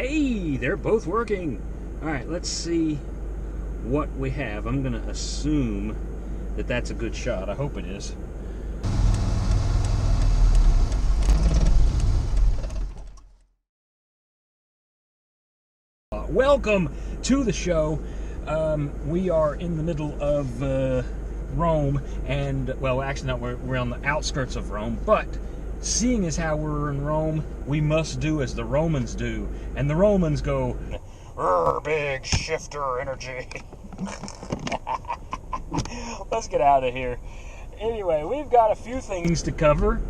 Hey, they're both working. All right, let's see what we have. I'm gonna assume that that's a good shot. I hope it is. Welcome to the show. We are in the middle of Rome, and well, actually not. We're on the outskirts of Rome, but seeing as how we're in Rome, we must do as the Romans do, and the Romans go, big shifter energy. Let's get out of here. Anyway, we've got a few things to cover.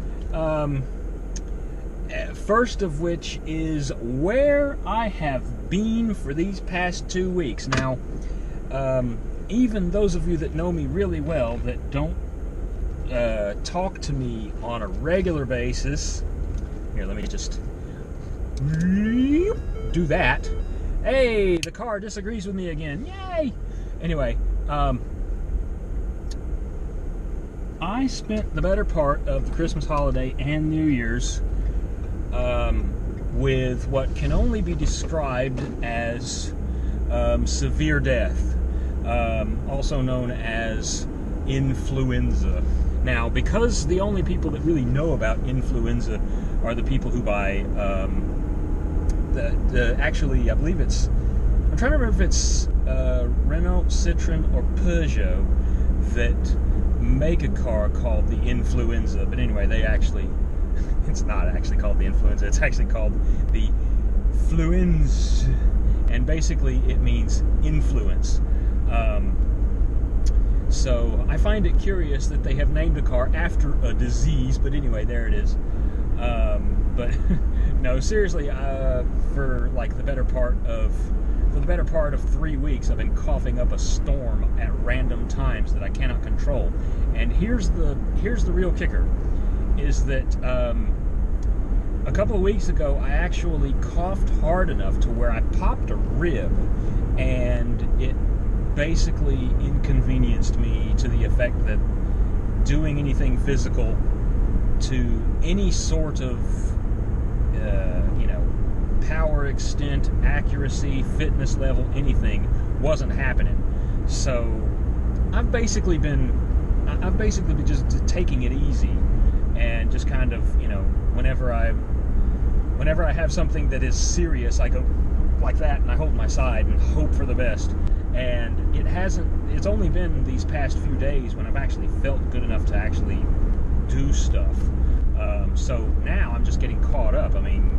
First of which is where I have been for these past 2 weeks. Now, even those of you that know me really well, that don't talk to me on a regular basis. Here, let me just do that. Hey, the car disagrees with me again. Yay! Anyway, I spent the better part of the Christmas holiday and New Year's with what can only be described as severe death, also known as influenza. Now, because the only people that really know about influenza are the people who buy actually, I believe it's, I'm trying to remember if it's Renault, Citroen, or Peugeot that make a car called the Influenza. But anyway, they actually, it's not actually called the Influenza, it's actually called the Fluenz, and basically it means influence. So I find it curious that they have named a car after a disease, but anyway, there it is. But no, seriously, for the better part of 3 weeks, I've been coughing up a storm at random times that I cannot control. And here's the real kicker, is that a couple of weeks ago, I actually coughed hard enough to where I popped a rib, and it basically inconvenienced me to the effect that doing anything physical to any sort of power extent, accuracy, fitness level, anything wasn't happening. So I've basically been just taking it easy, and just kind of, whenever I have something that is serious, I go like that and I hold my side and hope for the best. And it's only been these past few days when I've actually felt good enough to actually do stuff. So now I'm just getting caught up. I mean,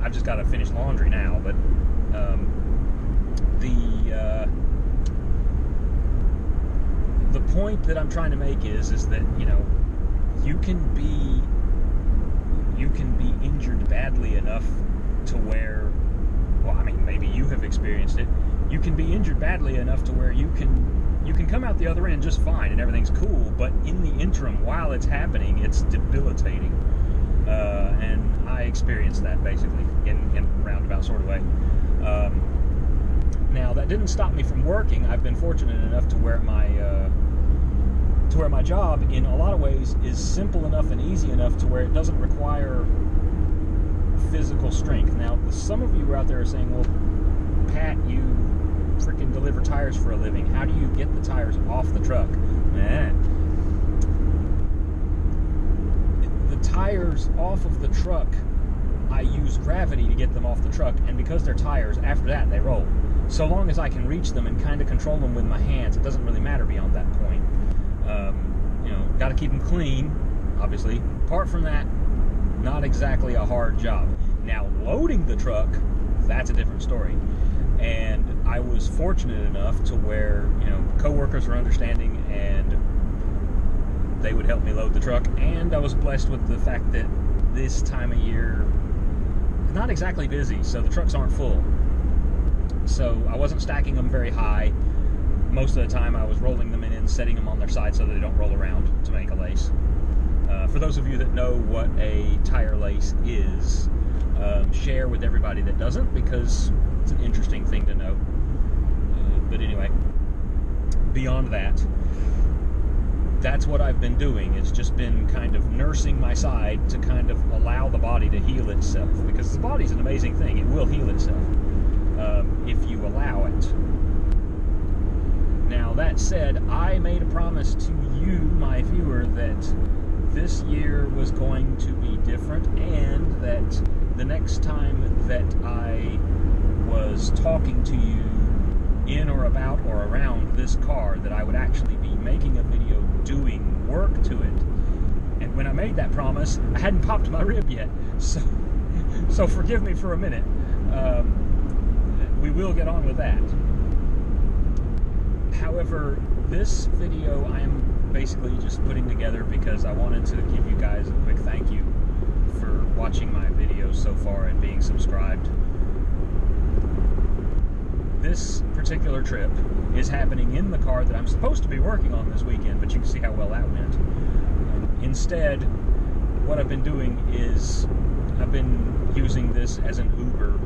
I've just got to finish laundry now, but the point that I'm trying to make is that, you can be injured badly enough to where, well, I mean, maybe you have experienced it. You can be injured badly enough to where you can come out the other end just fine and everything's cool, but in the interim, while it's happening, it's debilitating. And I experienced that basically in a roundabout sort of way. Now, that didn't stop me from working. I've been fortunate enough to where my job, in a lot of ways, is simple enough and easy enough to where it doesn't require physical strength. Now, some of you out there are saying, well, Pat, you freaking deliver tires for a living. How do you get the tires off the truck? The tires off of the truck, I use gravity to get them off the truck, and because they're tires, after that they roll. So long as I can reach them and kind of control them with my hands, it doesn't really matter beyond that point. Got to keep them clean, obviously. Apart from that, not exactly a hard job. Now, loading the truck, that's a different story. And I was fortunate enough to where, coworkers were understanding, and they would help me load the truck. And I was blessed with the fact that this time of year, not exactly busy, so the trucks aren't full. So I wasn't stacking them very high. Most of the time I was rolling them in and setting them on their side so that they don't roll around to make a lace. For those of you that know what a tire lace is, share with everybody that doesn't, because it's an interesting thing to know. But anyway, beyond that, that's what I've been doing. It's just been kind of nursing my side to kind of allow the body to heal itself, because the body's an amazing thing. It will heal itself if you allow it. Now, that said, I made a promise to you, my viewer, that this year was going to be different, and that the next time that I was talking to you in or about or around this car, that I would actually be making a video doing work to it. And when I made that promise, I hadn't popped my rib yet, so forgive me for a minute. We will get on with that. However, this video I am basically just putting together because I wanted to give you guys a quick thank you for watching my videos so far and being subscribed. This particular trip is happening in the car that I'm supposed to be working on this weekend, but you can see how well that went. Instead, what I've been doing is I've been using this as an Uber.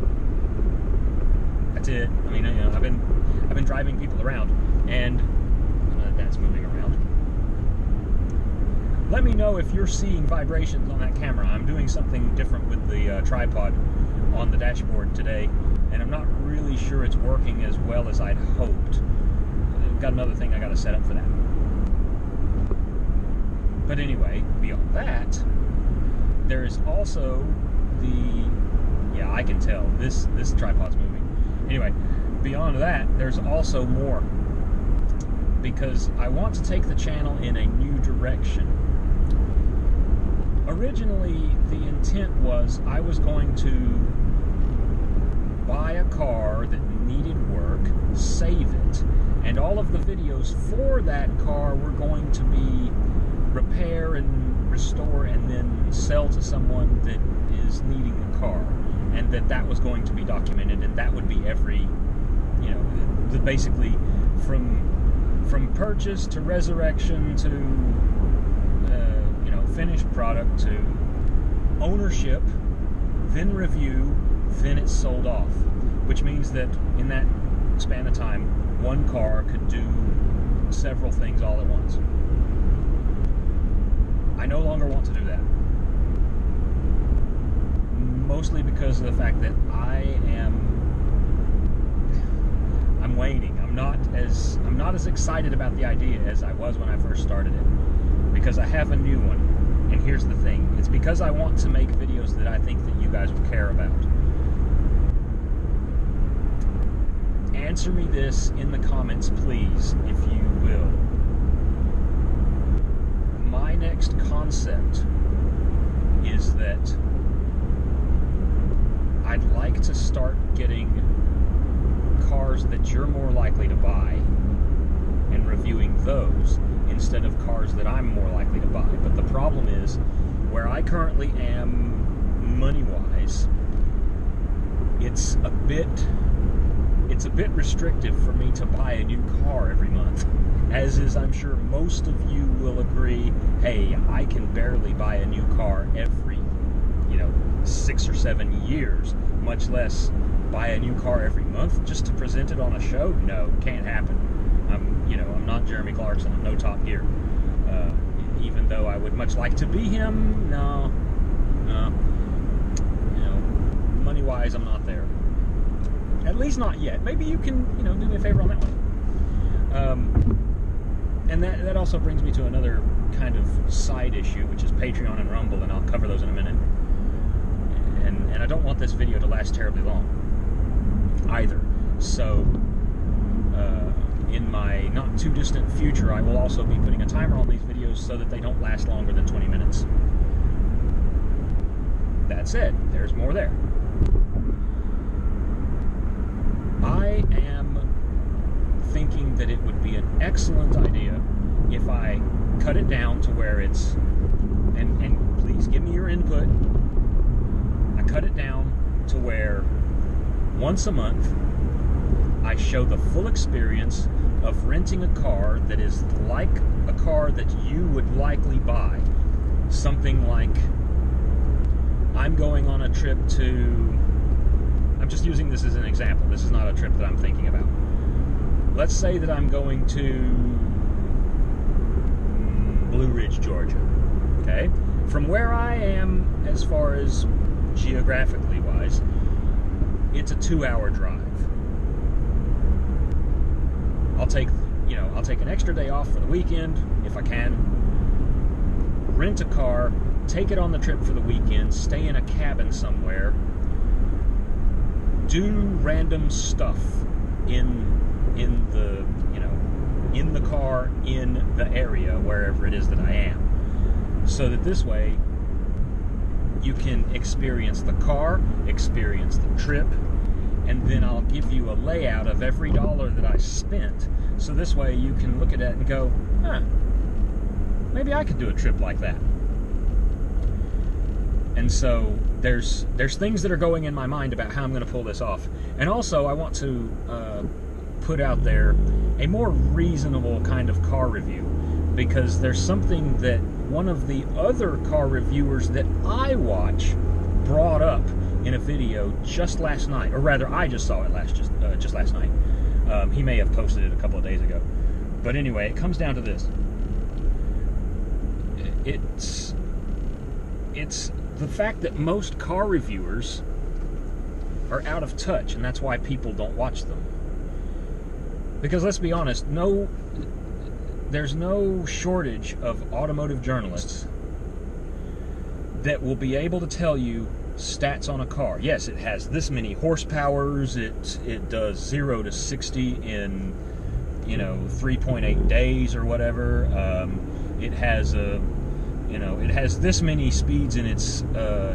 That's it. I mean, I've been driving people around, and that's moving around. Let me know if you're seeing vibrations on that camera. I'm doing something different with the tripod on the dashboard today, and I'm not really sure it's working as well as I'd hoped. I've got another thing I got to set up for that. But anyway, beyond that, there is also yeah, I can tell this tripod's moving. Anyway, beyond that, there's also more, because I want to take the channel in a new direction. Originally, the intent was I was going to buy a car that needed work, save it, and all of the videos for that car were going to be repair and restore and then sell to someone that is needing the car, and that was going to be documented, and that would be every, basically from purchase to resurrection to finished product to ownership, then review, then it's sold off, which means that in that span of time, one car could do several things all at once. I no longer want to do that, mostly because of the fact that I'm waning. I'm not as excited about the idea as I was when I first started it, because I have a new one. And here's the thing, it's because I want to make videos that I think that you guys will care about. Answer me this in the comments, please, if you will. My next concept is that I'd like to start getting cars that you're more likely to buy and reviewing those instead of cars that I'm more likely to buy. But the problem is, where I currently am money-wise, it's a bit restrictive for me to buy a new car every month. As is, I'm sure most of you will agree, hey, I can barely buy a new car every, 6 or 7 years, much less buy a new car every month just to present it on a show. No, can't happen. I'm not Jeremy Clarkson. I'm no Top Gear. Even though I would much like to be him, no. Money-wise, I'm not there. At least not yet. Maybe you can, do me a favor on that one. And that also brings me to another kind of side issue, which is Patreon and Rumble, and I'll cover those in a minute. And I don't want this video to last terribly long either. So, in my not too distant future, I will also be putting a timer on these videos so that they don't last longer than 20 minutes. That said, there's more there. I am thinking that it would be an excellent idea if I cut it down to where it's, and please give me your input, I cut it down to where once a month I show the full experience of renting a car that is like a car that you would likely buy. Something like, I'm going on a trip to, I'm just using this as an example, this is not a trip that I'm thinking about. Let's say that I'm going to Blue Ridge, Georgia. Okay? From where I am, as far as geographically wise, it's a 2-hour drive. I'll take an extra day off for the weekend if I can, rent a car, take it on the trip for the weekend, stay in a cabin somewhere, do random stuff in the car, in the area, wherever it is that I am, so that this way you can experience the car, experience the trip, and then I'll give you a layout of every dollar that I spent, so this way you can look at it and go, huh, maybe I could do a trip like that. And so there's things that are going in my mind about how I'm going to pull this off. And also I want to put out there a more reasonable kind of car review, because there's something that one of the other car reviewers that I watch brought up in a video just last night, or rather I just saw it just last night. He may have posted it a couple of days ago. But anyway, it comes down to this. It's the fact that most car reviewers are out of touch, and that's why people don't watch them. Because let's be honest, there's no shortage of automotive journalists that will be able to tell you stats on a car. Yes, it has this many horsepowers, it does 0 to 60 in 3.8 days or whatever. It has it has this many speeds in its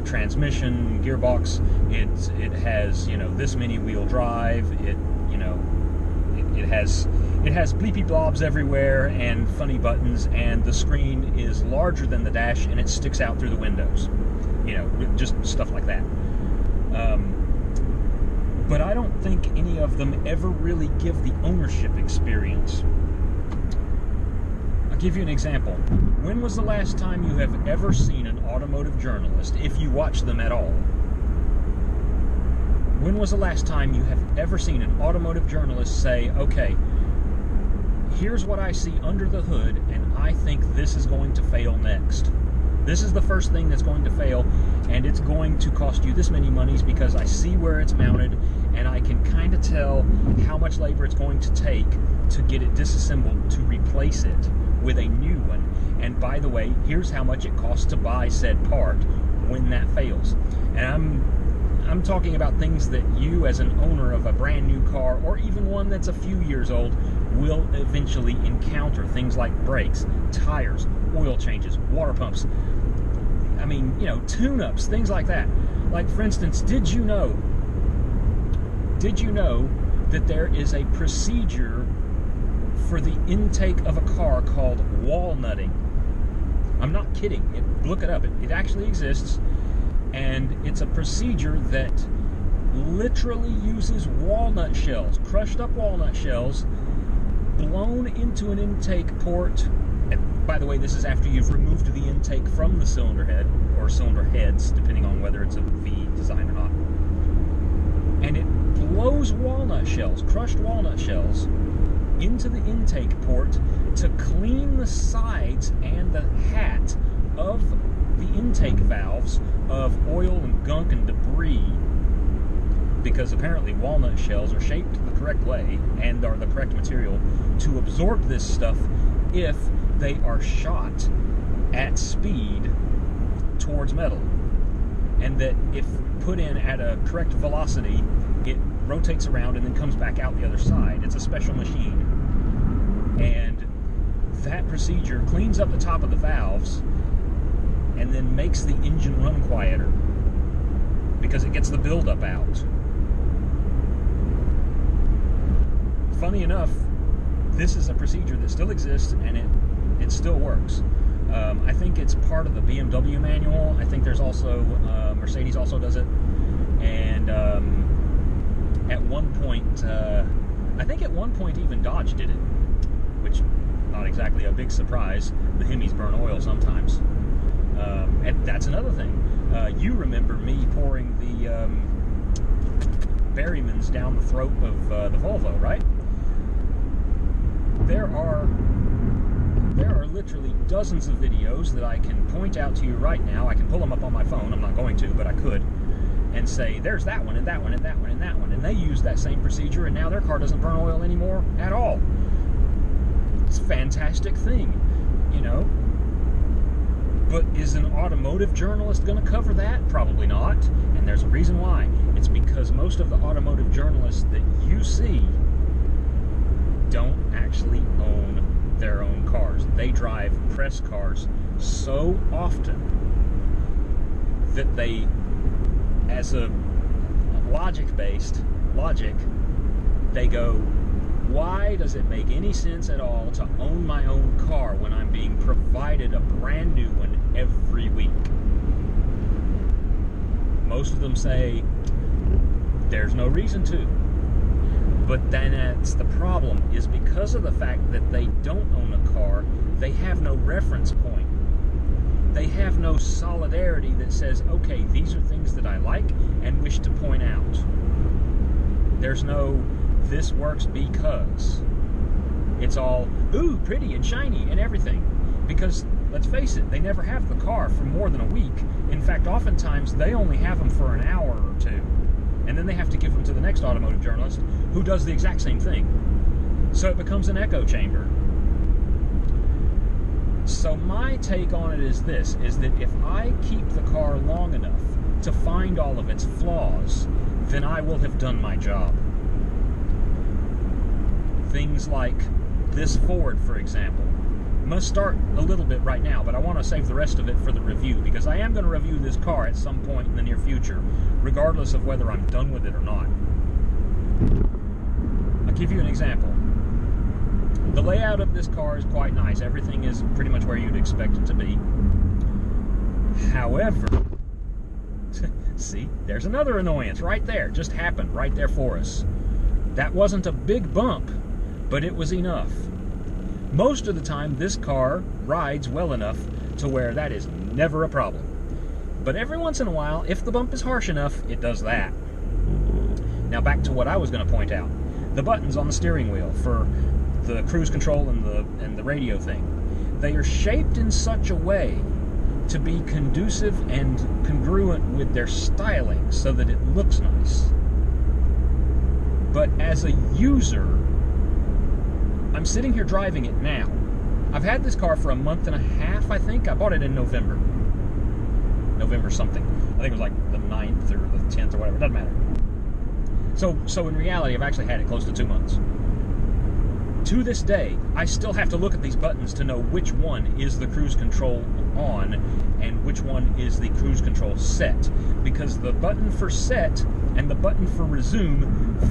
transmission gearbox. It has this many wheel drive. It has bleepy blobs everywhere and funny buttons, and the screen is larger than the dash and it sticks out through the windows. Just stuff like that. But I don't think any of them ever really give the ownership experience. I'll give you an example. When was the last time you have ever seen an automotive journalist, if you watch them at all? When was the last time you have ever seen an automotive journalist say, okay, here's what I see under the hood, and I think this is going to fail next. This is the first thing that's going to fail, and it's going to cost you this many monies because I see where it's mounted, and I can kind of tell how much labor it's going to take to get it disassembled to replace it with a new one. And by the way, here's how much it costs to buy said part when that fails. And I'm talking about things that you, as an owner of a brand new car, or even one that's a few years old, will eventually encounter. Things like brakes, tires, oil changes, water pumps. I mean, tune-ups, things like that. Like, for instance, did you know that there is a procedure for the intake of a car called walnutting? I'm not kidding. Look it up. It actually exists. And it's a procedure that literally uses walnut shells, crushed up walnut shells, blown into an intake port. And by the way, this is after you've removed the intake from the cylinder head, or cylinder heads, depending on whether it's a V design or not. And it blows walnut shells, crushed walnut shells, into the intake port to clean the sides and the hat of the intake valves of oil and gunk and debris, because apparently walnut shells are shaped the correct way and are the correct material to absorb this stuff if they are shot at speed towards metal, and that if put in at a correct velocity, it rotates around and then comes back out the other side. It's a special machine, and that procedure cleans up the top of the valves and then makes the engine run quieter because it gets the buildup out. Funny enough, this is a procedure that still exists, and it still works. I think it's part of the BMW manual. I think there's also Mercedes also does it, and at one point, I think at one point even Dodge did it, which not exactly a big surprise. The Hemis burn oil sometimes. And that's another thing. You remember me pouring the Berrymans down the throat of the Volvo, right? There are There are literally dozens of videos that I can point out to you right now. I can pull them up on my phone. I'm not going to, but I could. And say, there's that one, and that one, and that one, and that one. And they use that same procedure, and now their car doesn't burn oil anymore at all. It's a fantastic thing, you know. But is an automotive journalist going to cover that? Probably not. And there's a reason why. It's because most of the automotive journalists that you see don't actually own their own cars. They drive press cars so often that they, as a logic-based logic, they go, why does it make any sense at all to own my own car when I'm being provided a brand new one every week? Most of them say, there's no reason to. But then that's the problem, is because of the fact that they don't own a car, they have no reference point. They have no solidarity that says, okay, these are things that I like and wish to point out. There's no, this works because. It's all, ooh, pretty and shiny and everything. Because, let's face it, they never have the car for more than a week. In fact, oftentimes, they only have them for an hour or two. And then they have to give them to the next automotive journalist who does the exact same thing. So it becomes an echo chamber. So my take on it is this, is that if I keep the car long enough to find all of its flaws, then I will have done my job. Things like this Ford, for example. I must start a little bit right now, but I want to save the rest of it for the review, because I am going to review this car at some point in the near future, regardless of whether I'm done with it or not. I'll give you an example. The layout of this car is quite nice. Everything is pretty much where you'd expect it to be. However, see, there's another annoyance right there. Just happened right there for us. That wasn't a big bump, but it was enough. Most of the time, this car rides well enough to where that is never a problem. But every once in a while, if the bump is harsh enough, it does that. Now back to what I was going to point out. The buttons on the steering wheel for the cruise control and the radio thing. They are shaped in such a way to be conducive and congruent with their styling so that it looks nice. But as a user, I'm sitting here driving it now. I've had this car for a month and a half, I think. I bought it in November. November something. I think it was like the 9th or the 10th or whatever. It doesn't matter. So in reality, I've actually had it close to 2 months. To this day, I still have to look at these buttons to know which one is the cruise control on and which one is the cruise control set. Because the button for set and the button for resume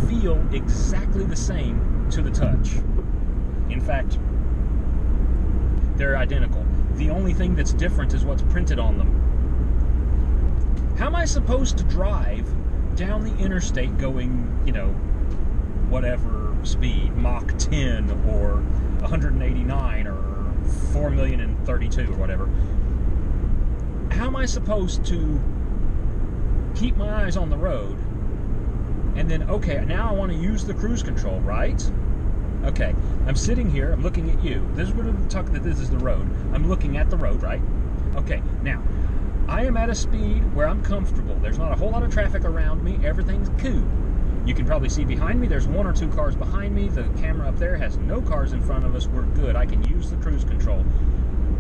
feel exactly the same to the touch. In fact, they're identical. The only thing that's different is what's printed on them. How am I supposed to drive down the interstate going, you know, whatever speed, Mach 10 or 189 or 4,032,000 or whatever? How am I supposed to keep my eyes on the road and then, okay, now I want to use the cruise control, right? Okay, I'm sitting here, I'm looking at you. This is where we talk that this is the road. I'm looking at the road, right? Okay, now, I am at a speed where I'm comfortable. There's not a whole lot of traffic around me. Everything's cool. You can probably see behind me, there's 1 or 2 cars behind me. The camera up there has no cars in front of us. We're good. I can use the cruise control.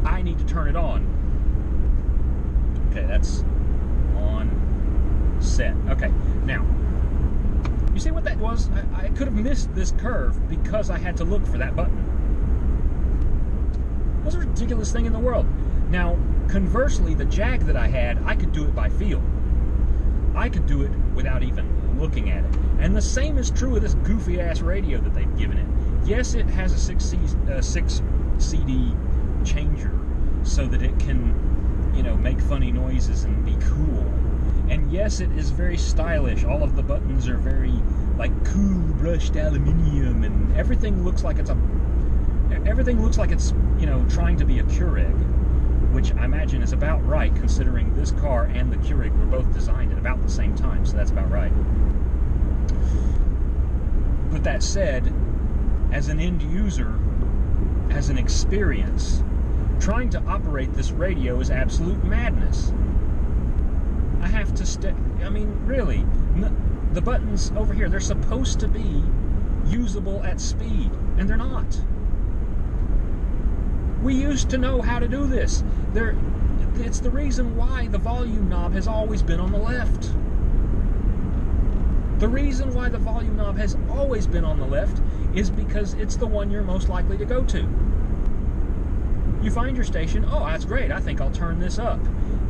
I need to turn it on. Okay, that's on, set. Okay, now, you see what that was? I could have missed this curve because I had to look for that button. It was a ridiculous thing in the world. Now, conversely, the Jag that I had, I could do it by feel. I could do it without even looking at it. And the same is true of this goofy-ass radio that they've given it. Yes, it has a 6 CD changer so that it can, you know, make funny noises and be cool. And yes, it is very stylish. All of the buttons are very, like, cool brushed aluminium, and everything looks like it's, you know, trying to be a Keurig, which I imagine is about right, considering this car and the Keurig were both designed at about the same time, so that's about right. But that said, as an end user, as an experience. Trying to operate this radio is absolute madness. I have to I mean, really, the buttons over here, they're supposed to be usable at speed, and they're not. We used to know how to do this. It's the reason why the volume knob has always been on the left. The reason why the volume knob has always been on the left is because it's the one you're most likely to go to. You find your station, oh, that's great, I think I'll turn this up.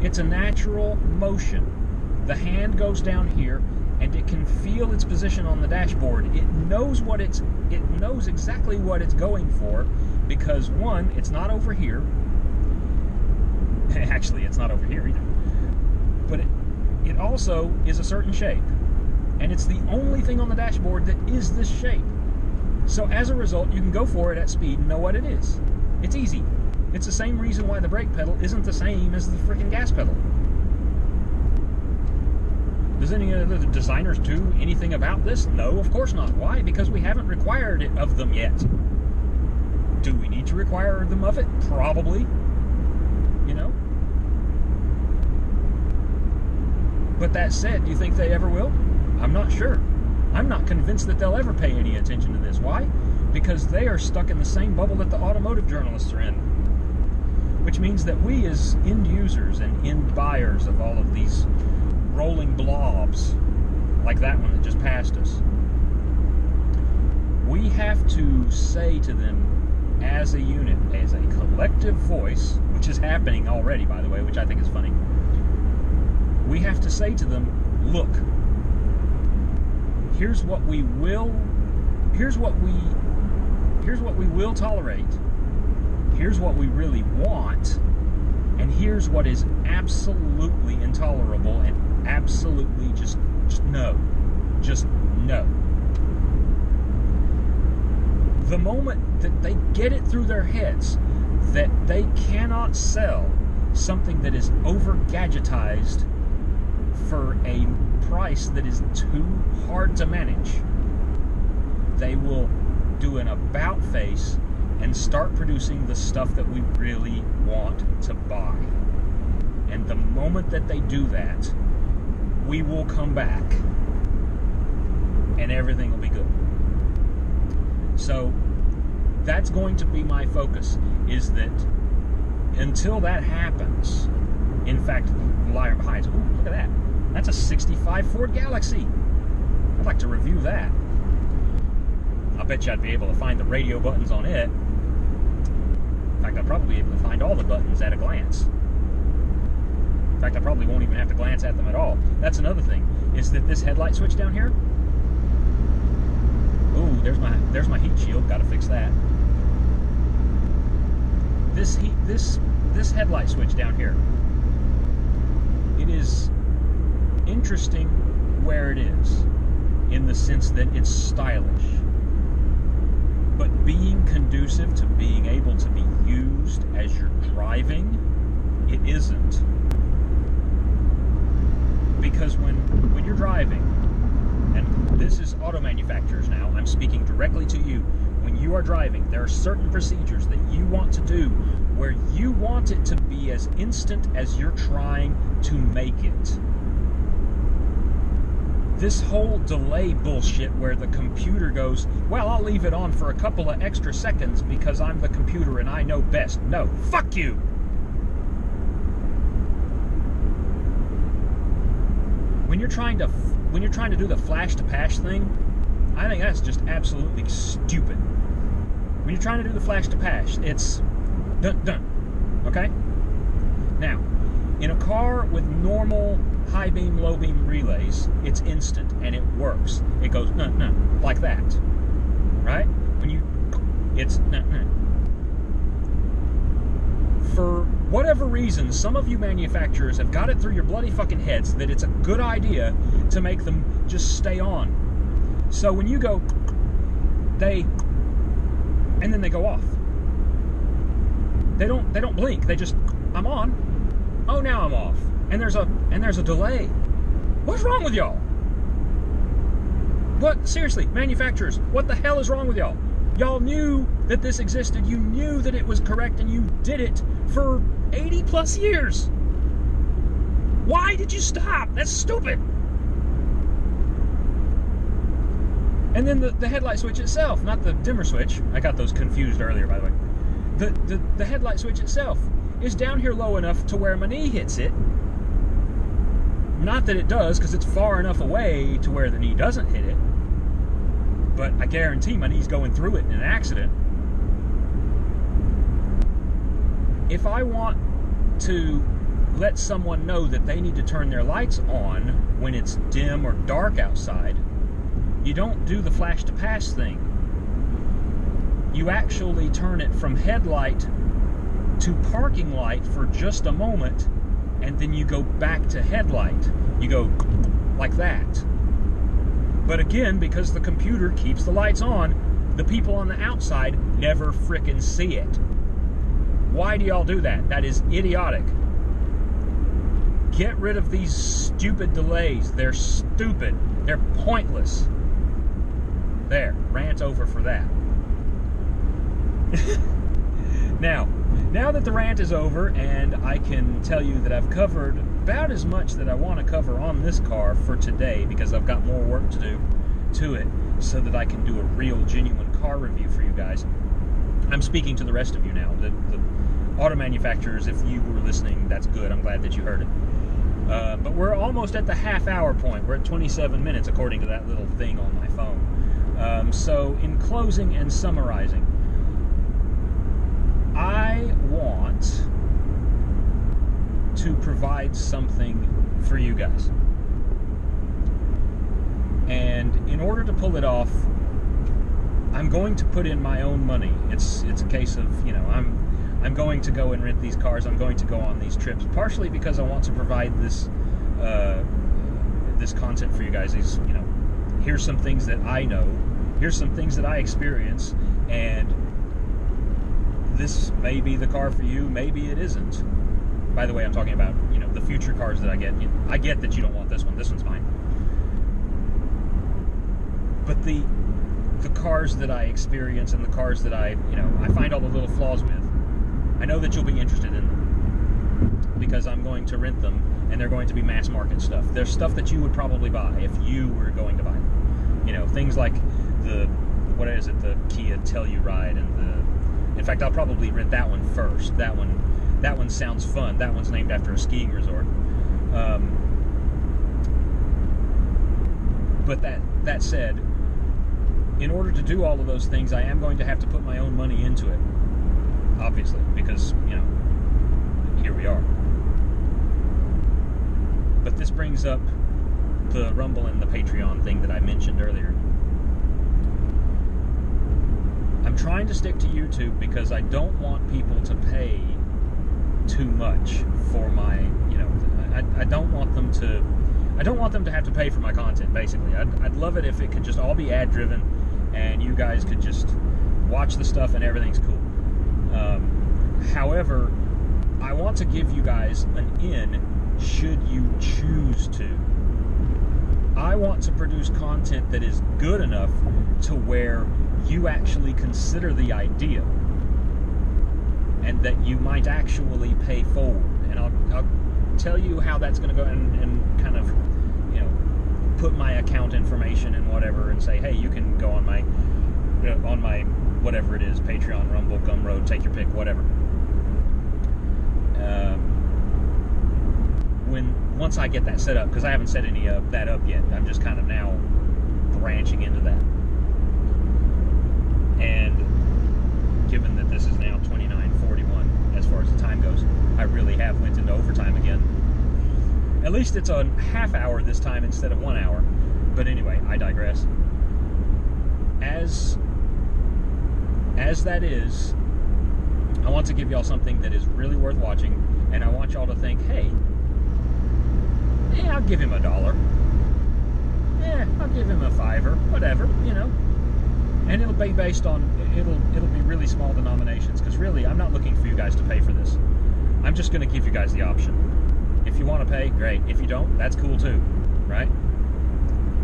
It's a natural motion. The hand goes down here, and it can feel its position on the dashboard. It knows exactly what it's going for, because one, it's not over here. Actually, it's not over here either. But it also is a certain shape. And it's the only thing on the dashboard that is this shape. So as a result, you can go for it at speed and know what it is. It's easy. It's the same reason why the brake pedal isn't the same as the freaking gas pedal. Does any of the designers do anything about this? No, of course not. Why? Because we haven't required it of them yet. Do we need to require them of it? Probably. You know? But that said, do you think they ever will? I'm not sure. I'm not convinced that they'll ever pay any attention to this. Why? Because they are stuck in the same bubble that the automotive journalists are in. Which means that we as end users and end buyers of all of these rolling blobs, like that one that just passed us, we have to say to them as a unit, as a collective voice, which is happening already, by the way, which I think is funny. We have to say to them, look, here's what we will tolerate, here's what we really want, and here's what is absolutely intolerable and absolutely just no. Just no. The moment that they get it through their heads that they cannot sell something that is over-gadgetized for a price that is too hard to manage, they will do an about face and start producing the stuff that we really want to buy. And the moment that they do that, we will come back and everything will be good. So that's going to be my focus, is that until that happens, in fact, the liar behind, ooh, look at that. That's a 65 Ford Galaxy. I'd like to review that. I bet you I'd be able to find the radio buttons on it. In fact, I'd probably be able to find all the buttons at a glance. In fact, I probably won't even have to glance at them at all. That's another thing, is that this headlight switch down here, ooh, there's my heat shield, gotta fix that. This headlight switch down here, it is interesting where it is, in the sense that it's stylish, but being conducive to being able to be used as you're driving, it isn't. Because when you're driving, and this is auto manufacturers now, I'm speaking directly to you, when you are driving, there are certain procedures that you want to do where you want it to be as instant as you're trying to make it. This whole delay bullshit where the computer goes, well, I'll leave it on for a couple of extra seconds because I'm the computer and I know best. No, fuck you! When you're trying to do the flash to patch thing, I think that's just absolutely stupid. When you're trying to do the flash to patch, it's done. Okay? Now, in a car with normal high beam, low beam relays, it's instant and it works. It goes like that. Right? It's For whatever reason, some of you manufacturers have got it through your bloody fucking heads that it's a good idea to make them just stay on. So when you go, and then they go off. They don't blink. They just, I'm on. Oh, now I'm off. And there's a delay. What's wrong with y'all? What? Seriously, manufacturers, what the hell is wrong with y'all? Y'all knew that this existed. You knew that it was correct, and you did it for 80 plus years. Why did you stop? That's stupid. And then the headlight switch itself, not the dimmer switch. I got those confused earlier, by the way. The headlight switch itself is down here low enough to where my knee hits it. Not that it does, because it's far enough away to where the knee doesn't hit it. But I guarantee my knee's going through it in an accident. If I want to let someone know that they need to turn their lights on when it's dim or dark outside, you don't do the flash to pass thing. You actually turn it from headlight to parking light for just a moment, and then you go back to headlight. You go like that. But again, because the computer keeps the lights on, the people on the outside never frickin' see it. Why do y'all do that? That is idiotic. Get rid of these stupid delays. They're stupid. They're pointless. There, rant over for that. Now that the rant is over, and I can tell you that I've covered about as much that I want to cover on this car for today, because I've got more work to do to it so that I can do a real, genuine car review for you guys. I'm speaking to the rest of you now. The auto manufacturers, if you were listening, that's good. I'm glad that you heard it. But we're almost at the half-hour point. We're at 27 minutes, according to that little thing on my phone. So, in closing and summarizing, I want to provide something for you guys. And in order to pull it off, I'm going to put in my own money. It's a case of, you know, I'm going to go and rent these cars. I'm going to go on these trips, partially because I want to provide this this content for you guys. These, you know, here's some things that I know. Here's some things that I experience, and this may be the car for you. Maybe it isn't. By the way, I'm talking about, you know, the future cars that I get. I get that you don't want this one. This one's mine. But the cars that I experience and the cars that I find all the little flaws with, I know that you'll be interested in them, because I'm going to rent them, and they're going to be mass market stuff. There's stuff that you would probably buy if you were going to buy them. You know, things like the Kia Telluride, and in fact, I'll probably rent that one first. That one sounds fun. That one's named after a skiing resort. But that said, in order to do all of those things, I am going to have to put my own money into it, obviously, because, you know, here we are. But this brings up the Rumble and the Patreon thing that I mentioned earlier. I'm trying to stick to YouTube because I don't want people to pay too much for my, you know, I don't want them to have to pay for my content, basically. I'd love it if it could just all be ad driven and you guys could just watch the stuff and everything's cool. However, I want to give you guys an in should you choose to. I want to produce content that is good enough to where you actually consider the idea and that you might actually pay forward. And I'll tell you how that's going to go, and kind of, you know, put my account information and whatever, and say, hey, you can go on my whatever it is, Patreon, Rumble, Gumroad, take your pick, whatever. Once I get that set up, because I haven't set any of that up yet, I'm just kind of now branching into that. And given that this is now 29:41 as far as the time goes, I really have went into overtime again. At least it's a half hour this time instead of 1 hour. But anyway, I digress. As that is, I want to give y'all something that is really worth watching, and I want y'all to think, hey, yeah, I'll give him $1. Yeah, I'll give him a $5, whatever, you know. And it'll be based on, it'll be really small denominations, because really, I'm not looking for you guys to pay for this. I'm just going to give you guys the option. If you want to pay, great. If you don't, that's cool too, right?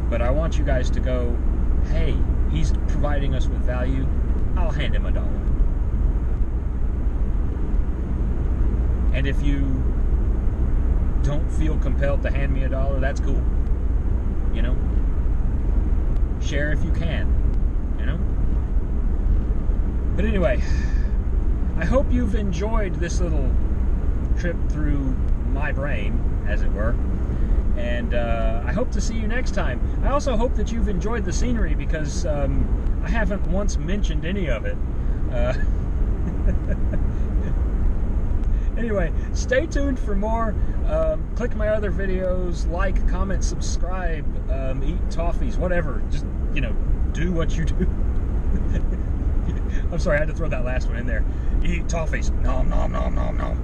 But I want you guys to go, hey, he's providing us with value. I'll hand him $1. And if you don't feel compelled to hand me $1, that's cool. You know? Share if you can. You know? But anyway, I hope you've enjoyed this little trip through my brain, as it were. And I hope to see you next time. I also hope that you've enjoyed the scenery, because I haven't once mentioned any of it. Anyway, stay tuned for more. Click my other videos, like, comment, subscribe, eat toffees, whatever. Just, you know, do what you do. I'm sorry, I had to throw that last one in there. Eat toffees. Nom, nom, nom, nom, nom.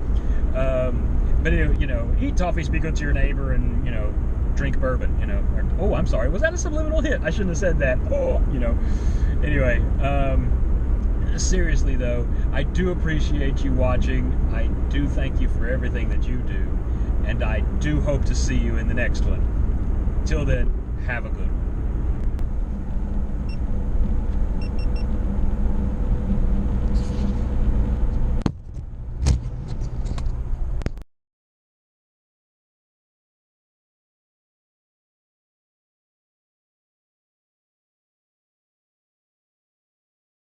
But, you know, eat toffees, be good to your neighbor, and, you know, drink bourbon, you know. Oh, I'm sorry. Was that a subliminal hit? I shouldn't have said that. Oh, you know. Anyway, seriously, though, I do appreciate you watching. I do thank you for everything that you do. And I do hope to see you in the next one. Till then, have a good one.